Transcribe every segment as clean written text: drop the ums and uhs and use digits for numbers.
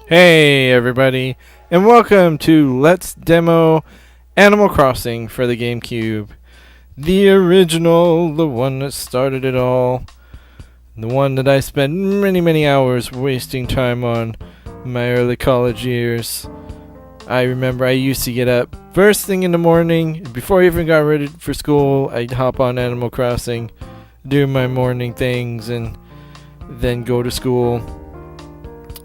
Hey everybody, and welcome to Let's Demo Animal Crossing for the Gamecube. The original, the one that started it all. The one that I spent many hours wasting time on in my early college years. I remember I used to get up first thing in the morning, before I even got ready for school, I'd hop on Animal Crossing, do my morning things, and then go to school.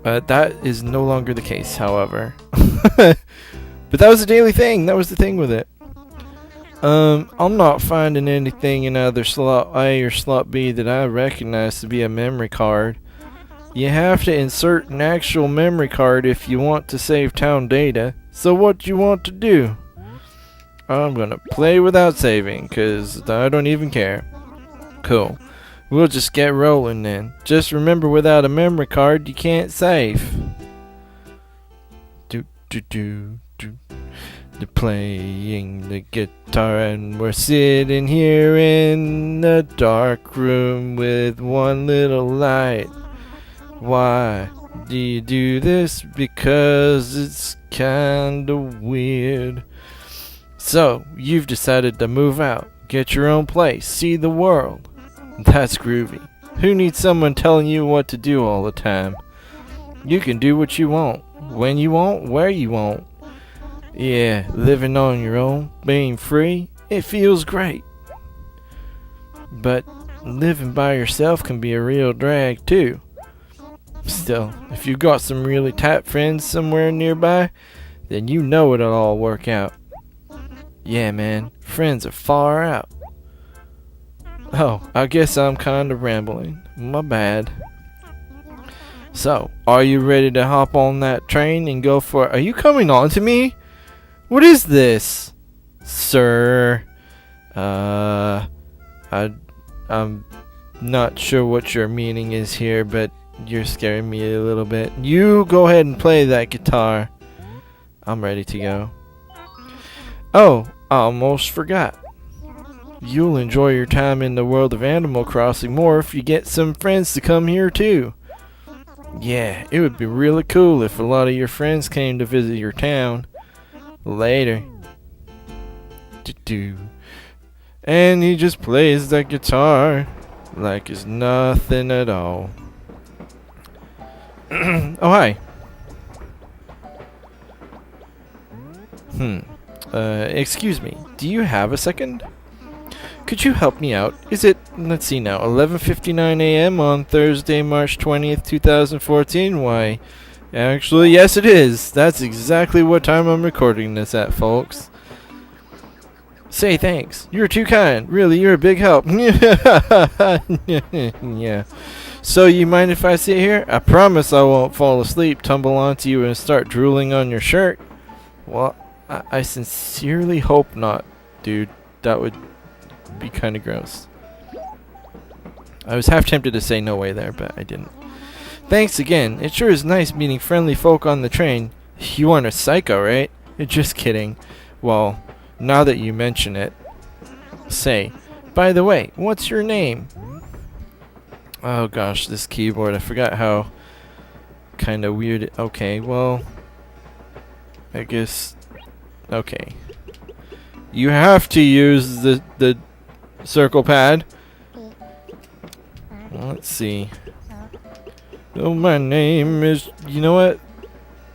That is no longer the case, however. But that was a daily thing. That was the thing with it. I'm not finding anything in either slot A or slot B that I recognize to be a memory card. You have to insert an actual memory card if you want to save town data. So what do you want to do? I'm gonna play without saving, cause I don't even care. Cool. We'll just get rolling then. Just remember, without a memory card, you can't save. They're playing the guitar and we're sitting here in the dark room with one little light. Why do you do this? Because it's kinda weird. So, you've decided to move out, get your own place, see the world. That's groovy. Who needs someone telling you what to do all the time? You can do what you want, when you want, where you want. Yeah, living on your own, being free, it feels great. But living by yourself can be a real drag too. Still, if you've got some really tight friends somewhere nearby, then you know it'll all work out. Yeah, man, friends are far out. Oh, I guess I'm kind of rambling. My bad. So, are you ready to hop on that train and go for it? Are you coming on to me? What is this, sir? I'm not sure what your meaning is here, but you're scaring me a little bit. You go ahead and play that guitar. I'm ready to go. Oh, I almost forgot. You'll enjoy your time in the world of Animal Crossing more if you get some friends to come here too. Yeah, it would be really cool if a lot of your friends came to visit your town. Later. And he just plays that guitar like it's nothing at all. Oh, hi. Excuse me, do you have a second? Could you help me out? Is it, let's see now, 11:59 a.m. on Thursday, March 20th, 2014? Why, actually, yes it is. That's exactly what time I'm recording this at, folks. Say thanks. You're too kind. Really, you're a big help. Yeah. So you mind if I sit here? I promise I won't fall asleep, tumble onto you, and start drooling on your shirt. Well, I sincerely hope not, dude. That would be kind of gross. I was half tempted to say no way there, but I didn't. Thanks again. It sure is nice meeting friendly folk on the train. You aren't a psycho, right? Just kidding. Well, now that you mention it. Say, by the way, what's your name? Oh gosh, this keyboard. I forgot how kind of weird it. Okay, well, I guess. Okay. You have to use the circle pad. Let's see. Oh, my name is... You know what?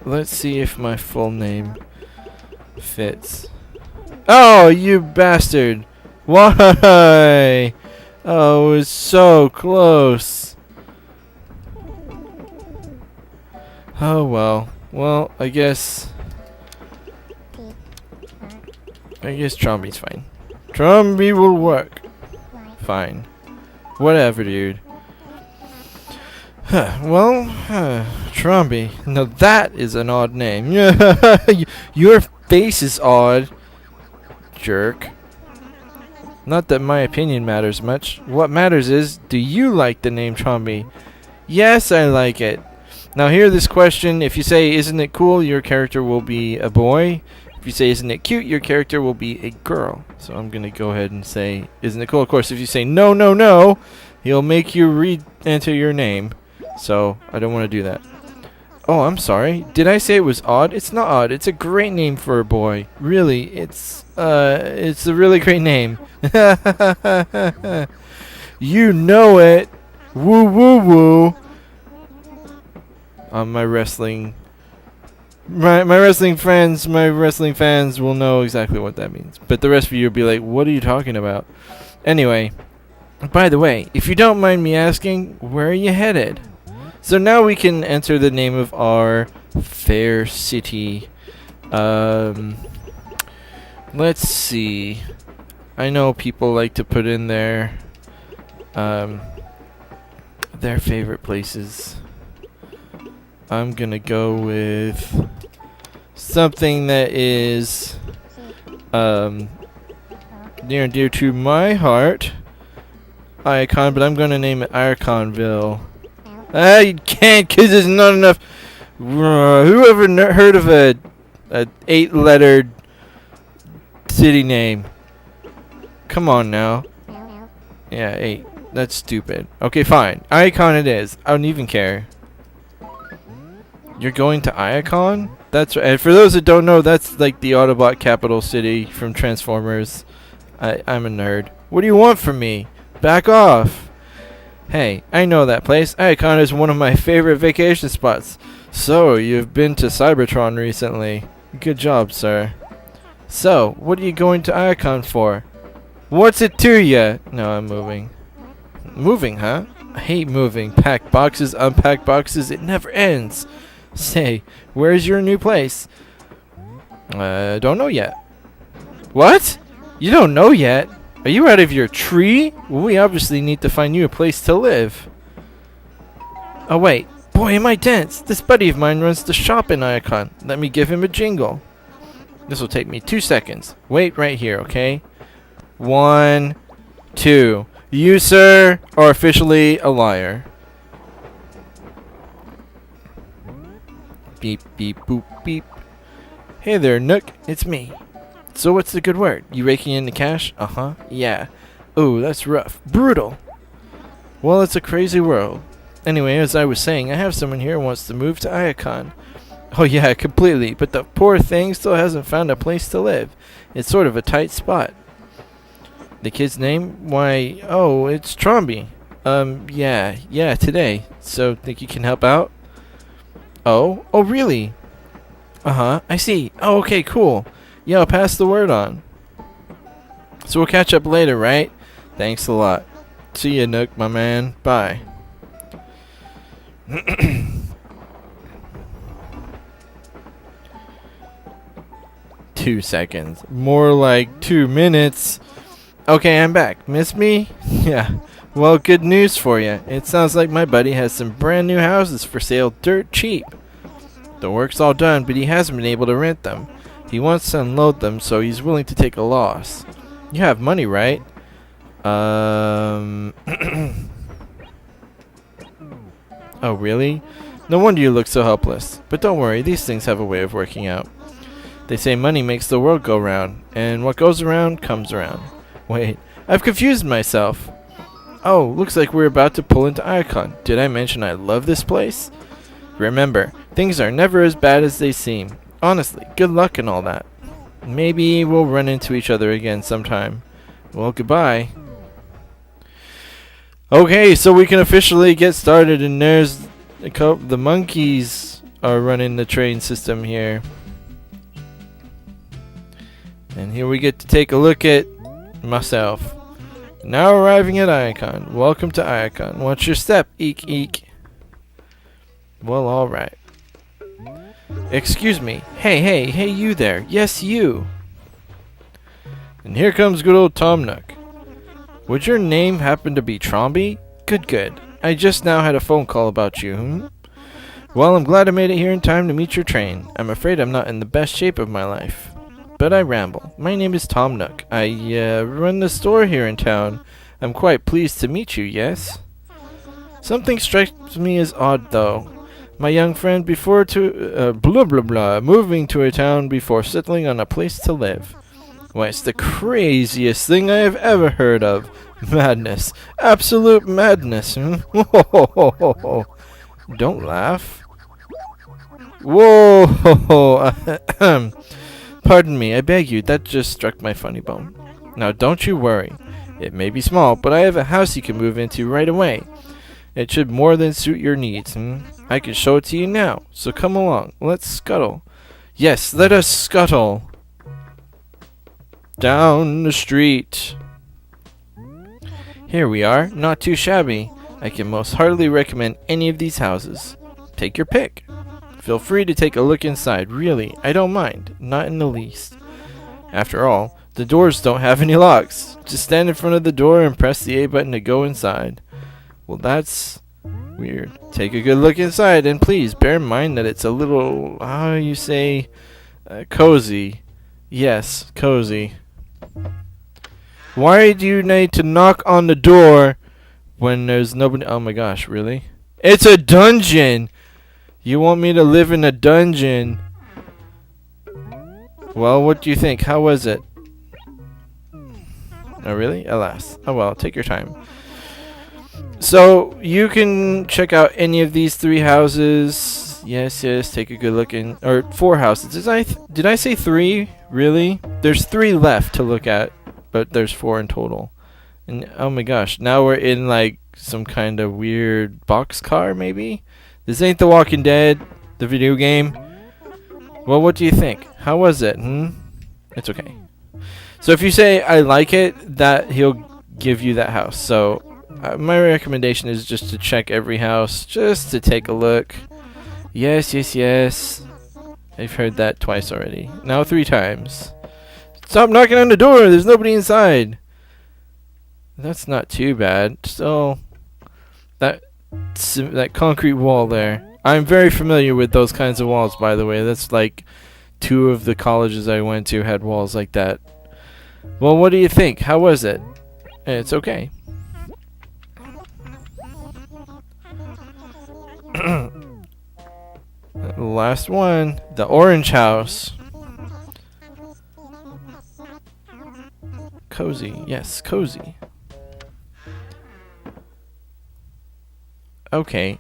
Let's see if my full name fits. Oh, you bastard! Why? Oh, it was so close. Oh, well. Well, I guess Tromby's fine. Tromby will work. Fine. Whatever, dude. Well, Tromby. Now that is an odd name. Your face is odd, jerk. Not that my opinion matters much. What matters is, do you like the name Tromby? Yes, I like it. Now hear this question. If you say, isn't it cool, your character will be a boy. If you say, isn't it cute, your character will be a girl. So I'm going to go ahead and say, isn't it cool? Of course, if you say, no, no, no, he'll make you re-enter your name. So I don't want to do that. Oh, I'm sorry. Did I say it was odd? It's not odd. It's a great name for a boy. Really, it's a really great name. You know it. Woo woo woo. My wrestling wrestling fans will know exactly what that means. But the rest of you will be like, what are you talking about? Anyway, by the way, if you don't mind me asking, where are you headed? So now we can enter the name of our fair city. Let's see. I know people like to put in their favorite places. I'm gonna go with something that is near and dear to my heart. Icon, but I'm gonna name it Iconville. You can't, cause there's not enough. Whoever heard of a 8-lettered city name? Come on now. Yeah, 8. That's stupid. Okay, fine. Icon it is. I don't even care. You're going to Iacon? That's right. And for those that don't know, that's like the Autobot capital city from Transformers. I'm a nerd. What do you want from me? Back off. Hey, I know that place. Iacon is one of my favorite vacation spots. So, you've been to Cybertron recently. Good job, sir. So, what are you going to Iacon for? What's it to ya? No, I'm moving. Moving, huh? I hate moving. Pack boxes, unpack boxes, it never ends. Say, where's your new place? Don't know yet. What? You don't know yet? Are you out of your tree? Well, we obviously need to find you a place to live. Oh wait, boy am I dense. This buddy of mine runs the shop in Iacon. Let me give him a jingle. This will take me 2 seconds. Wait right here, okay? 1, 2. You, sir, are officially a liar. Beep, beep, boop, beep. Hey there, Nook. It's me. So what's the good word? You raking in the cash? Uh-huh. Yeah. Ooh, that's rough. Brutal. Well, it's a crazy world. Anyway, as I was saying, I have someone here who wants to move to Iacon. Oh yeah, completely. But the poor thing still hasn't found a place to live. It's sort of a tight spot. The kid's name? Why, oh, it's Tromby. Yeah, today. So, think you can help out? Oh, really? Uh-huh, I see. Oh, okay, cool. Yeah, I'll pass the word on. So we'll catch up later, right? Thanks a lot. See ya, Nook, my man. Bye. 2 seconds. More like 2 minutes. Okay, I'm back. Miss me? Yeah. Well, good news for you. It sounds like my buddy has some brand new houses for sale dirt cheap. The work's all done, but he hasn't been able to rent them. He wants to unload them, so he's willing to take a loss. You have money, right? Oh, really? No wonder you look so helpless. But don't worry, these things have a way of working out. They say money makes the world go round, and what goes around comes around. Wait, I've confused myself. Oh, looks like we're about to pull into Iacon. Did I mention I love this place? Remember, things are never as bad as they seem. Honestly, good luck and all that. Maybe we'll run into each other again sometime. Well, goodbye. Okay, so we can officially get started, and there's the monkeys are running the train system here. And here we get to take a look at myself. Now arriving at Iacon. Welcome to Iacon. Watch your step. Eek, eek. Well, alright. Excuse me. Hey, you there. Yes, you. And here comes good old Tom Nook. Would your name happen to be Tromby? Good. I just now had a phone call about you, Well, I'm glad I made it here in time to meet your train. I'm afraid I'm not in the best shape of my life. But I ramble. My name is Tom Nook. I, run the store here in town. I'm quite pleased to meet you, yes? Something strikes me as odd, though. My young friend, moving to a town before settling on a place to live. Why, it's the craziest thing I have ever heard of. Madness. Absolute madness. Don't laugh. Whoa! Pardon me, I beg you, that just struck my funny bone. Now don't you worry. It may be small, but I have a house you can move into right away. It should more than suit your needs. I can show it to you now, so come along. Let's scuttle. Yes, let us scuttle. Down the street. Here we are, not too shabby. I can most heartily recommend any of these houses. Take your pick. Feel free to take a look inside. Really, I don't mind. Not in the least. After all, the doors don't have any locks. Just stand in front of the door and press the A button to go inside. Well, that's weird. Take a good look inside, and please bear in mind that it's a little, how you say, cozy. Yes, cozy. Why do you need to knock on the door when there's nobody? Oh my gosh, really? It's a dungeon! You want me to live in a dungeon? Well, what do you think? How was it? Oh, really? Alas. Oh well, take your time. So, you can check out any of these 3 houses. Yes, take a good look in. Or 4 houses. Did I say 3? Really? There's 3 left to look at, but there's 4 in total. And oh my gosh, now we're in like some kind of weird boxcar, maybe? This ain't The Walking Dead, the video game. Well, what do you think? How was it? It's okay. So if you say I like it, that he'll give you that house. So my recommendation is just to check every house, just to take a look. Yes. I've heard that twice already. Now 3 times. Stop knocking on the door. There's nobody inside. That's not too bad. So that concrete wall there. I'm very familiar with those kinds of walls, by the way. That's like 2 of the colleges I went to had walls like that. Well, what do you think? How was it? It's okay. Last one, the orange house. Cozy, yes, cozy. Okay,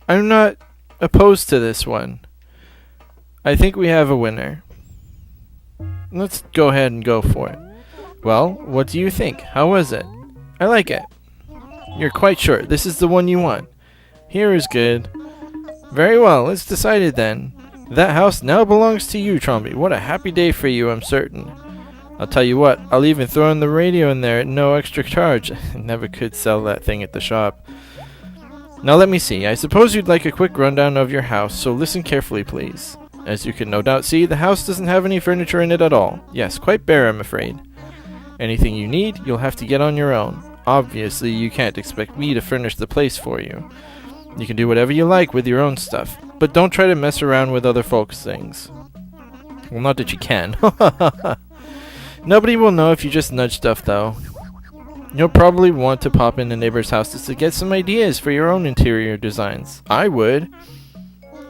I'm not opposed to this one. I think we have a winner. Let's go ahead and go for it. Well, what do you think? How was it? I like it. You're quite sure this is the one you want? Here is good. Very well, it's decided then. That house now belongs to you, Tromby. What a happy day for you, I'm certain. I'll tell you what, I'll even throw in the radio in there at no extra charge. I never could sell that thing at the shop. Now let me see, I suppose you'd like a quick rundown of your house, so listen carefully please. As you can no doubt see, the house doesn't have any furniture in it at all. Yes, quite bare, I'm afraid. Anything you need, you'll have to get on your own. Obviously, you can't expect me to furnish the place for you. You can do whatever you like with your own stuff, but don't try to mess around with other folks' things. Well, not that you can. Nobody will know if you just nudge stuff, though. You'll probably want to pop in the neighbor's houses to get some ideas for your own interior designs. I would.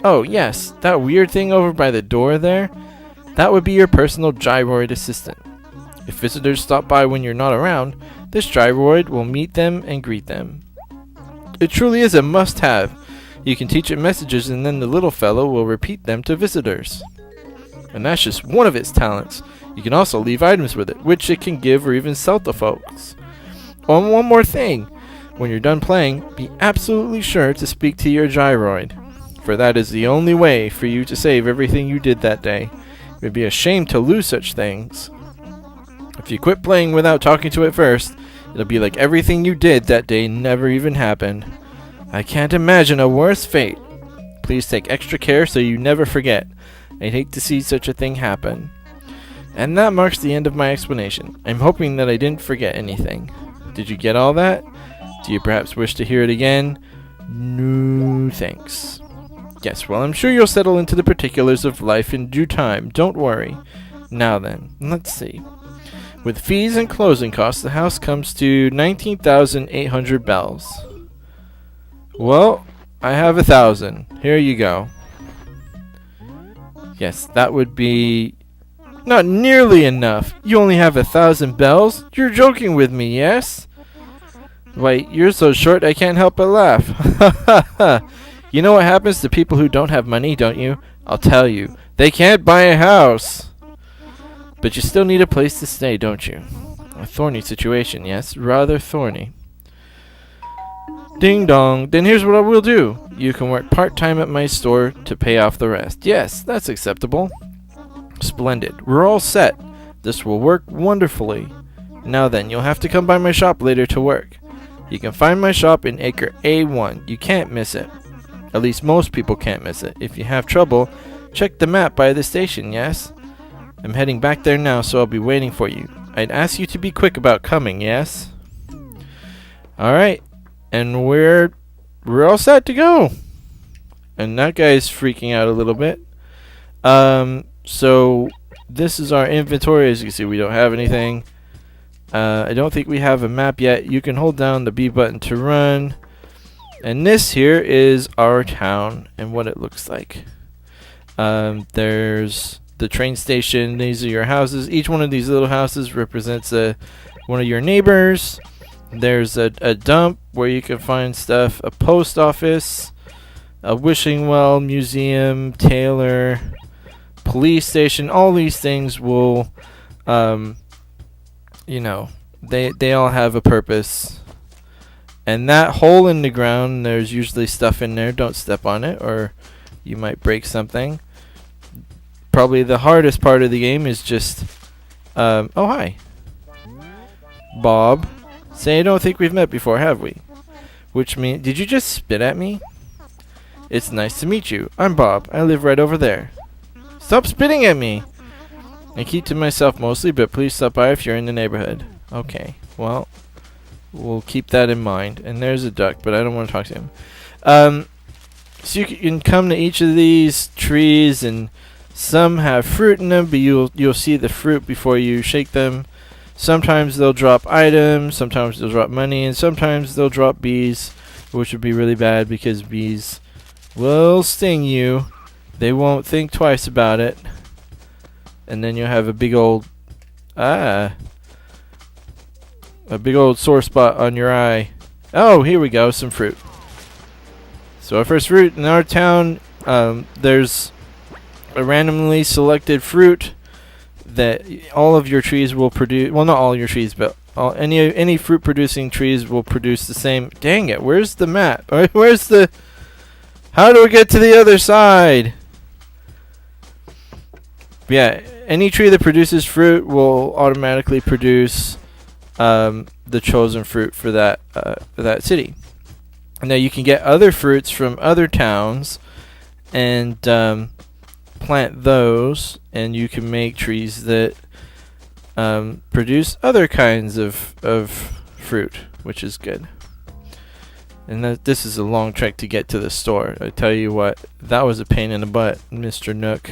Oh, yes, that weird thing over by the door there? That would be your personal gyroid assistant. If visitors stop by when you're not around, this gyroid will meet them and greet them. It truly is a must-have. You can teach it messages and then the little fellow will repeat them to visitors. And that's just one of its talents. You can also leave items with it, which it can give or even sell to folks. Oh, and one more thing. When you're done playing, be absolutely sure to speak to your gyroid, for that is the only way for you to save everything you did that day. It would be a shame to lose such things. If you quit playing without talking to it first, it'll be like everything you did that day never even happened. I can't imagine a worse fate. Please take extra care so you never forget. I'd hate to see such a thing happen. And that marks the end of my explanation. I'm hoping that I didn't forget anything. Did you get all that? Do you perhaps wish to hear it again? No, thanks. Yes, well, I'm sure you'll settle into the particulars of life in due time. Don't worry. Now then, let's see. With fees and closing costs, the house comes to 19,800 bells. Well, I have 1,000. Here you go. Yes, that would be not nearly enough. You only have 1,000 bells? You're joking with me, yes? Wait, you're so short I can't help but laugh. Ha ha ha. You know what happens to people who don't have money, don't you? I'll tell you. They can't buy a house. But you still need a place to stay, don't you? A thorny situation, yes? Rather thorny. Ding dong. Then here's what I will do. You can work part-time at my store to pay off the rest. Yes, that's acceptable. Splendid. We're all set. This will work wonderfully. Now then, you'll have to come by my shop later to work. You can find my shop in Acre A1. You can't miss it. At least most people can't miss it. If you have trouble, check the map by the station, yes? I'm heading back there now, so I'll be waiting for you. I'd ask you to be quick about coming, yes? Alright. And we're all set to go. And that guy's freaking out a little bit. So this is our inventory. As you can see, we don't have anything. I don't think we have a map yet. You can hold down the B button to run. And this here is our town and what it looks like. There's the train station. These are your houses. Each one of these little houses represents one of your neighbors. There's a dump where you can find stuff. A post office. A wishing well, museum, tailor, police station. All these things will, you know, they all have a purpose. And that hole in the ground, there's usually stuff in there. Don't step on it or you might break something. Probably the hardest part of the game is just, oh hi. Bob. Say, I don't think we've met before, have we? Which means, did you just spit at me? It's nice to meet you. I'm Bob. I live right over there. Stop spitting at me. I keep to myself mostly, but please stop by if you're in the neighborhood. Okay, well, we'll keep that in mind. And there's a duck, but I don't want to talk to him. So you can come to each of these trees, and some have fruit in them, but you'll see the fruit before you shake them. Sometimes they'll drop items, sometimes they'll drop money, and sometimes they'll drop bees, which would be really bad because bees will sting you. They won't think twice about it. And then you'll have a big old sore spot on your eye. Oh, here we go, some fruit. So our first fruit in our town, there's a randomly selected fruit that all of your trees will produce. Well, not all your trees, but any fruit producing trees will produce the same. Dang it, where's the map? Where's the... How do we get to the other side? Yeah, any tree that produces fruit will automatically produce the chosen fruit for that city. Now you can get other fruits from other towns and plant those, and you can make trees that produce other kinds of fruit, which is good. And this is a long trek to get to the store. I tell you what, that was a pain in the butt, Mr. Nook.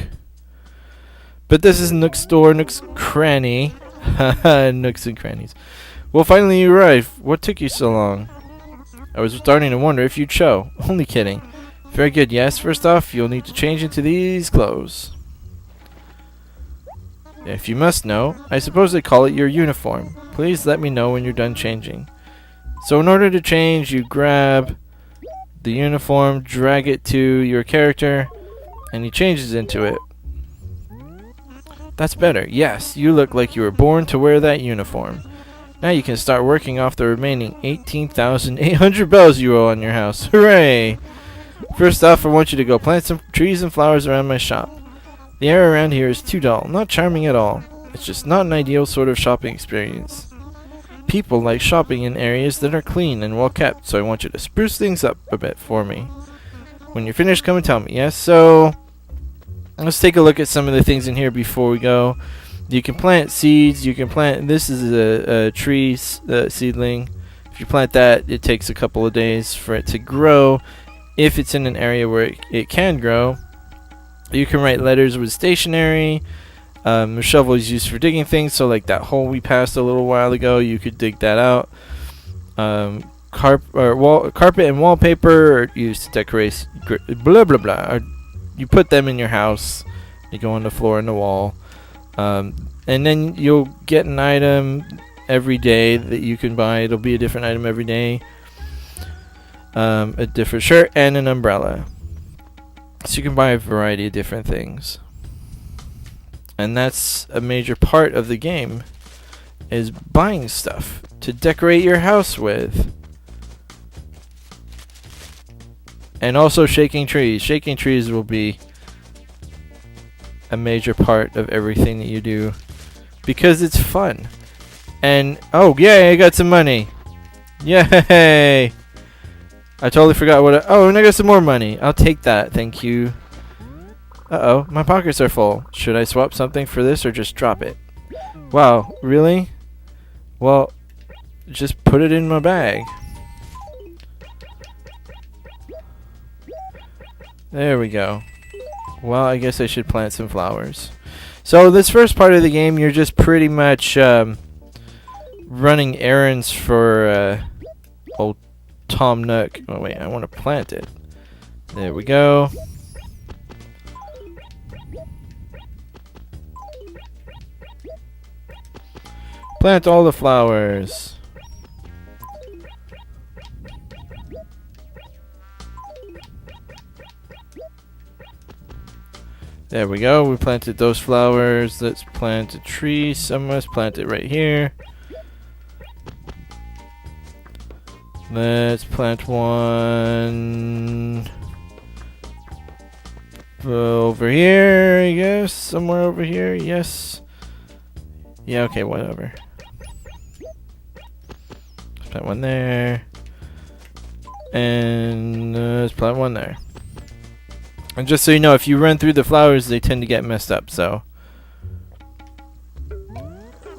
But this is Nook's store, Nook's cranny. Nooks and crannies. Well, finally you arrived. What took you so long? I was starting to wonder if you'd show. Only kidding. Very good, yes. First off, you'll need to change into these clothes. If you must know, I suppose they call it your uniform. Please let me know when you're done changing. So in order to change, you grab the uniform, drag it to your character, and he changes into it. That's better. Yes, you look like you were born to wear that uniform. Now you can start working off the remaining 18,800 bells you owe on your house. Hooray! First off, I want you to go plant some trees and flowers around my shop. The air around here is too dull, not charming at all. It's just not an ideal sort of shopping experience. People like shopping in areas that are clean and well kept, so I want you to spruce things up a bit for me. When you're finished, come and tell me. Yes, so let's take a look at some of the things in here before we go. You can plant seeds. You can plant. This is a tree seedling. If you plant that, it takes a couple of days for it to grow. If it's in an area where it can grow, you can write letters with stationery. The shovel is used for digging things, so like that hole we passed a little while ago, you could dig that out. Carpet and wallpaper are used to decorate blah blah blah. Or you put them in your house. You go on the floor and the wall, and then you'll get an item every day that you can buy. It'll be a different item every day. A different shirt and an umbrella. So you can buy a variety of different things. And that's a major part of the game, is buying stuff to decorate your house with. And also shaking trees. Shaking trees will be a major part of everything that you do, because it's fun. And oh yay, I got some money. Yay! I totally forgot oh, and I got some more money. I'll take that, thank you. Uh-oh, my pockets are full. Should I swap something for this or just drop it? Wow, really? Well, just put it in my bag. There we go. Well, I guess I should plant some flowers. So this first part of the game, you're just pretty much running errands for old Tom Nook. Oh wait, I want to plant it. There we go. Plant all the flowers. There we go. We planted those flowers. Let's plant a tree. Let's plant it right here. Let's plant one over here, I guess. Somewhere over here. Yes. Yeah, okay, whatever. Let's plant one there. And let's plant one there. And just so you know, if you run through the flowers, they tend to get messed up, so.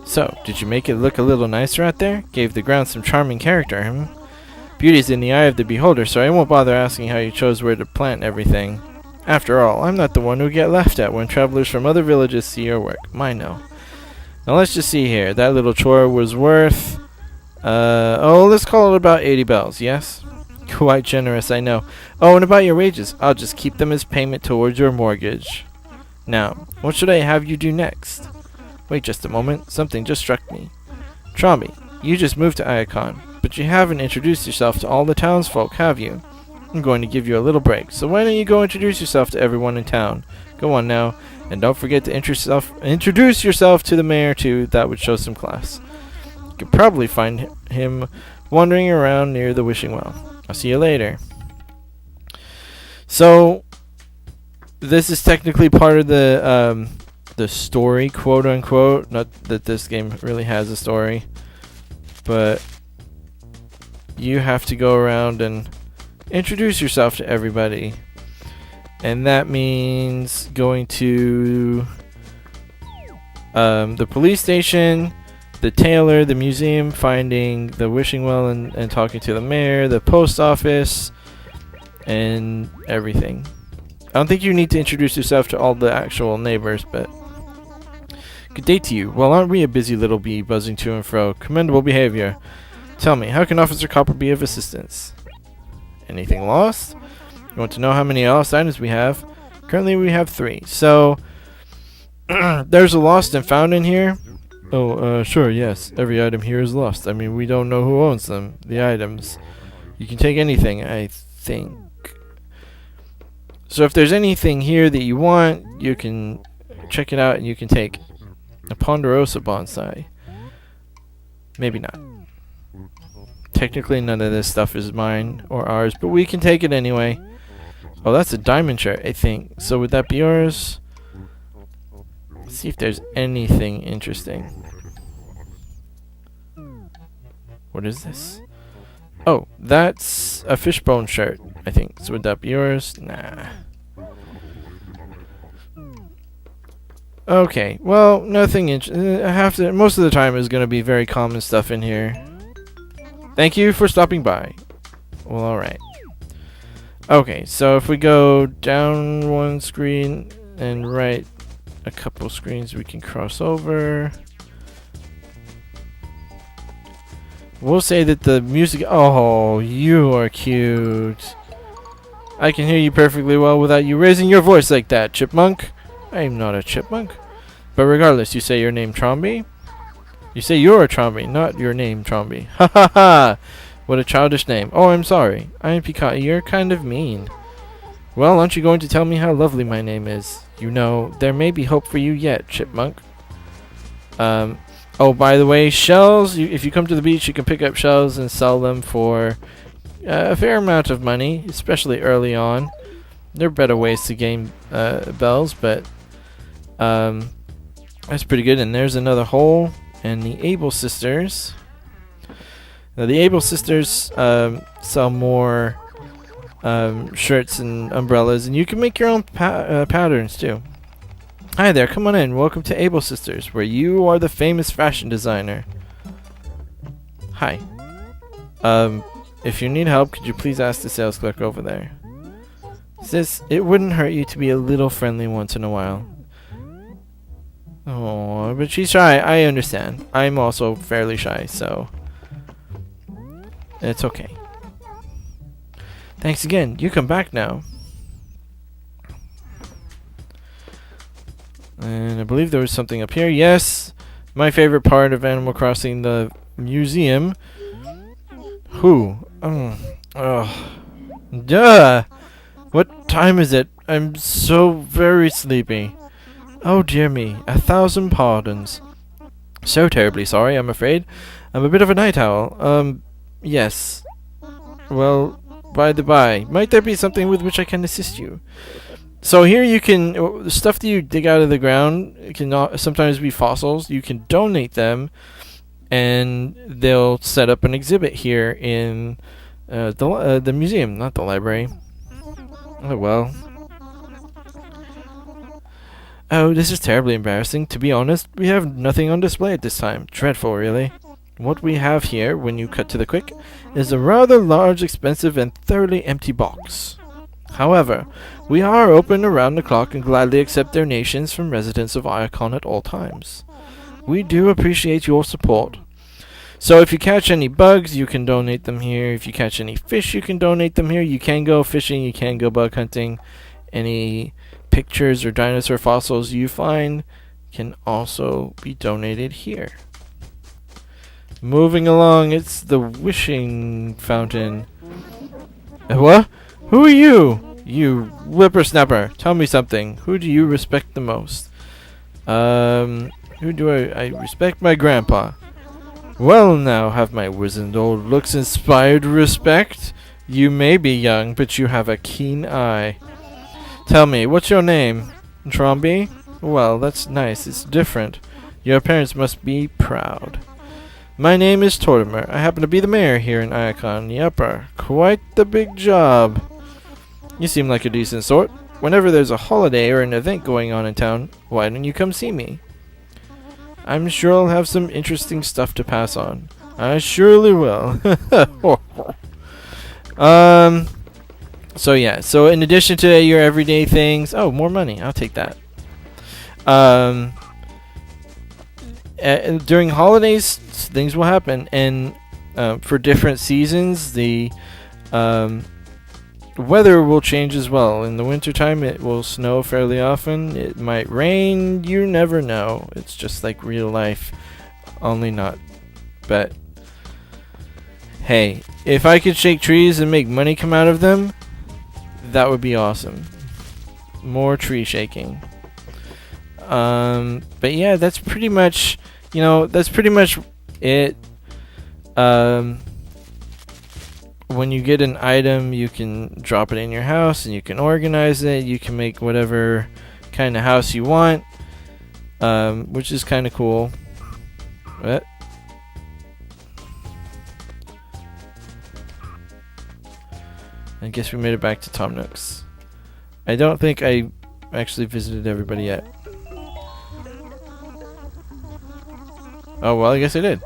So, did you make it look a little nicer out there? Gave the ground some charming character, hmm? Beauty's in the eye of the beholder, so I won't bother asking how you chose where to plant everything. After all, I'm not the one who get laughed at when travelers from other villages see your work. Mine no. Now let's just see here. That little chore was worth, let's call it about 80 bells, yes? Quite generous, I know. Oh, and about your wages, I'll just keep them as payment towards your mortgage. Now, what should I have you do next? Wait just a moment, something just struck me. Trombi, you just moved to Iacon, but you haven't introduced yourself to all the townsfolk, have you? I'm going to give you a little break, so why don't you go introduce yourself to everyone in town? Go on now, and don't forget to introduce yourself to the mayor too, that would show some class. You could probably find him wandering around near the wishing well. I'll see you later. So, this is technically part of the story, quote unquote. Not that this game really has a story, but you have to go around and introduce yourself to everybody, and that means going to the police station, the tailor, the museum, finding the wishing well and talking to the mayor, the post office, and everything. I don't think you need to introduce yourself to all the actual neighbors, but good day to you. Well, aren't we a busy little bee buzzing to and fro? Commendable behavior. Tell me, how can Officer Copper be of assistance? Anything lost? You want to know how many lost items we have? Currently we have 3. So, there's a lost and found in here. Oh, sure, yes. Every item here is lost. I mean, we don't know who owns them. The items. You can take anything, I think. So if there's anything here that you want, you can check it out and you can take a Ponderosa bonsai. Maybe not. Technically, none of this stuff is mine or ours, but we can take it anyway. Oh, that's a diamond shirt, I think. So would that be ours? Let's see if there's anything interesting. What is this? Oh, that's a fishbone shirt, I think. So would that be yours? Nah. Okay, well, nothing most of the time is going to be very common stuff in here. Thank you for stopping by. Well, alright. Okay, so if we go down one screen and right a couple screens, we can cross over. We'll say that the music... Oh, you are cute. I can hear you perfectly well without you raising your voice like that, chipmunk. I'm not a chipmunk. But regardless, you say your name Trombi? You say you're a Trombi, not your name Trombi. Ha ha ha! What a childish name. Oh, I'm sorry. I'm Pika. You're kind of mean. Well, aren't you going to tell me how lovely my name is? You know, there may be hope for you yet, Chipmunk. Oh, by the way, shells, if you come to the beach, you can pick up shells and sell them for a fair amount of money, especially early on. There are better ways to gain bells, but that's pretty good. And there's another hole. And the Able Sisters. Now, the Able Sisters sell more shirts and umbrellas, and you can make your own patterns too. Hi there, come on in. Welcome to Able Sisters, where you are the famous fashion designer. Hi. If you need help, could you please ask the sales clerk over there? Sis, it wouldn't hurt you to be a little friendly once in a while. Oh, but she's shy. I understand. I'm also fairly shy, so it's okay. Thanks again. You come back now. And I believe there was something up here. Yes, my favorite part of Animal Crossing, the museum. Who? Duh! What time is it? I'm so very sleepy. Oh dear me, 1,000 pardons. So terribly sorry, I'm afraid. I'm a bit of a night owl. Yes. Well, by the by, might there be something with which I can assist you? So here you can, the stuff that you dig out of the ground can sometimes be fossils. You can donate them, and they'll set up an exhibit here in the museum, not the library. Oh well. Oh, this is terribly embarrassing. To be honest, we have nothing on display at this time. Dreadful, really. What we have here, when you cut to the quick, is a rather large, expensive, and thoroughly empty box. However, we are open around the clock and gladly accept donations from residents of Iacon at all times. We do appreciate your support. So if you catch any bugs, you can donate them here. If you catch any fish, you can donate them here. You can go fishing, you can go bug hunting. Any pictures or dinosaur fossils you find can also be donated here. Moving along, it's the wishing fountain. What? Who are you? You whippersnapper. Tell me something. Who do you respect the most? Who do I respect? My grandpa. Well, now, have my wizened old looks inspired respect? You may be young, but you have a keen eye. Tell me, what's your name? Tromby? Well, that's nice. It's different. Your parents must be proud. My name is Tortimer. I happen to be the mayor here in Iacon. Yupper. Quite the big job. You seem like a decent sort. Whenever there's a holiday or an event going on in town, why don't you come see me? I'm sure I'll have some interesting stuff to pass on. I surely will. So yeah, so in addition to your everyday things, oh, more money, I'll take that. During holidays, things will happen, and for different seasons, the weather will change as well. In the wintertime, it will snow fairly often. It might rain. You never know. It's just like real life, only not. But hey, if I could shake trees and make money come out of them, that would be awesome. More tree shaking. But yeah, that's pretty much, that's pretty much it. When you get an item, you can drop it in your house and you can organize it. You can make whatever kind of house you want, which is kind of cool. But I guess we made it back to Tom Nook's. I don't think I actually visited everybody yet. Oh, well, I guess I did.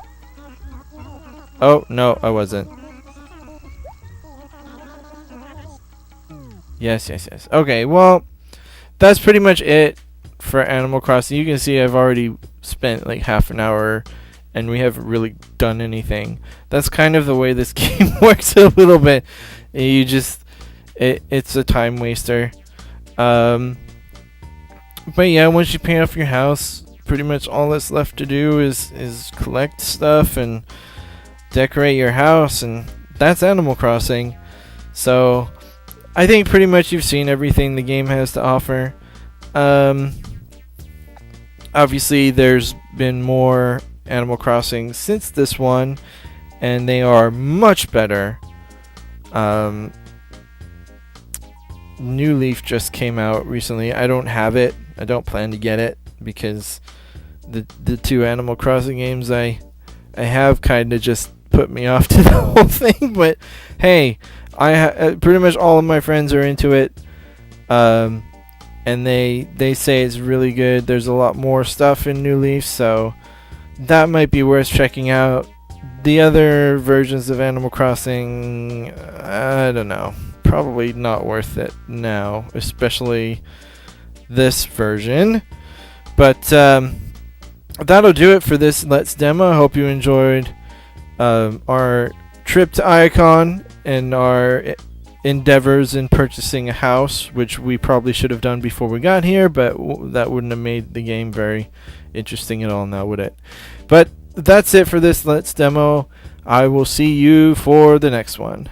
Oh, no, I wasn't. Yes. Okay, well, that's pretty much it for Animal Crossing. You can see I've already spent like half an hour and we haven't really done anything. That's kind of the way this game works a little bit. You just, it's a time waster. But yeah, once you pay off your house, pretty much all that's left to do is collect stuff and decorate your house, and that's Animal Crossing. So I think pretty much you've seen everything the game has to offer. Obviously, there's been more Animal Crossing since this one, and they are much better. New Leaf just came out recently. I don't have it. I don't plan to get it because the two Animal Crossing games I have kind of just put me off to the whole thing. But hey, pretty much all of my friends are into it. And they say it's really good. There's a lot more stuff in New Leaf, so that might be worth checking out. The other versions of Animal Crossing, I don't know. Probably not worth it now, especially this version. But that'll do it for this Let's Demo. I hope you enjoyed our trip to Icon and our endeavors in purchasing a house, which we probably should have done before we got here, but that wouldn't have made the game very interesting at all now, would it? But that's it for this Let's Demo. I will see you for the next one.